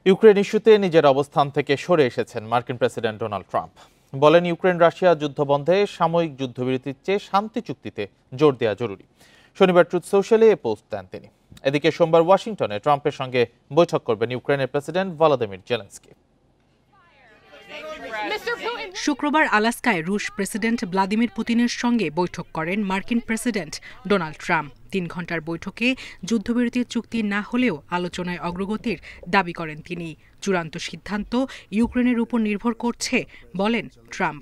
Ukraine ইস্যুতে নিজের অবস্থান থেকে সরে এসেছেন মার্কিন প্রেসিডেন্ট ডোনাল্ড ট্রাম্প। বলেন, ইউক্রেন রাশিয়া যুদ্ধ বন্ধে সাময়িক যুদ্ধবিরতির চেয়ে শান্তি চুক্তিতে জোর দেওয়া জরুরি। শনিবার ট্রুথ সোশ্যালে এ পোস্ট দেন তিনি। এদিকে সোমবার ওয়াশিংটনে ট্রাম্পের সঙ্গে বৈঠক করবেন ইউক্রেনের প্রেসিডেন্ট ভলোদিমির জেলেনস্কি। শুক্রবার আলাস্কায় রুশ প্রেসিডেন্ট ভ্লাদিমির পুতিনের সঙ্গে বৈঠক করেন মার্কিন প্রেসিডেন্ট ডোনাল্ড ট্রাম্প। ৩ ঘণ্টার বৈঠকে যুদ্ধবিরতির চুক্তি না হলেও আলোচনায় অগ্রগতির দাবি করেন তিনি। চূড়ান্ত সিদ্ধান্ত ইউক্রেনের উপর নির্ভর করছে বলেন ট্রাম্প।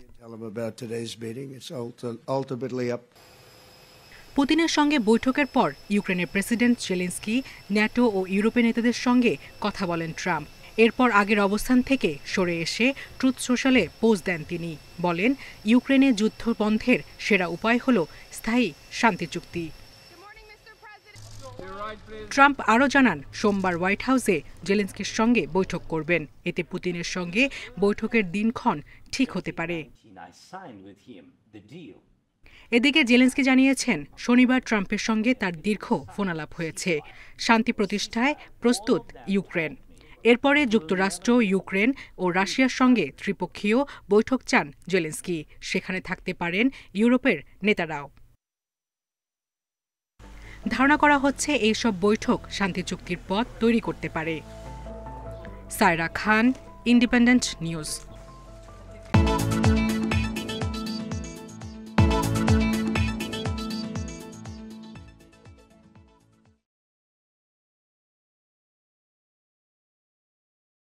পুতিনের সঙ্গে বৈঠকের পর ইউক্রেনের প্রেসিডেন্ট জেলেনস্কি, ন্যাটো ও ইউরোপীয় নেতাদের সঙ্গে কথা বলেন ট্রাম্প। এরপর আগের অবস্থান থেকে সরে এসে ট্রুথ সোশ্যালে পোস্ট দেন তিনি। বলেন, ইউক্রেনে যুদ্ধ বন্ধের সেরা উপায় হল স্থায়ী শান্তি চুক্তি। ট্রাম্প আরও জানান, সোমবার হোয়াইট হাউসে জেলেনস্কির সঙ্গে বৈঠক করবেন। এতে পুতিনের সঙ্গে বৈঠকের দিনক্ষণ ঠিক হতে পারে। এদিকে জেলেনস্কি জানিয়েছেন, শনিবার ট্রাম্পের সঙ্গে তার দীর্ঘ ফোনালাপ হয়েছে। শান্তি প্রতিষ্ঠায় প্রস্তুত ইউক্রেন। এরপরে যুক্তরাষ্ট্র, ইউক্রেন ও রাশিয়ার সঙ্গে ত্রিপক্ষীয় বৈঠক চান জেলেনস্কি। সেখানে থাকতে পারেন ইউরোপের নেতারাও। ধারণা করা হচ্ছে এইসব বৈঠক শান্তি চুক্তির পথ তৈরি করতে পারে। সায়রা খান, ইন্ডিপেন্ডেন্ট নিউজ।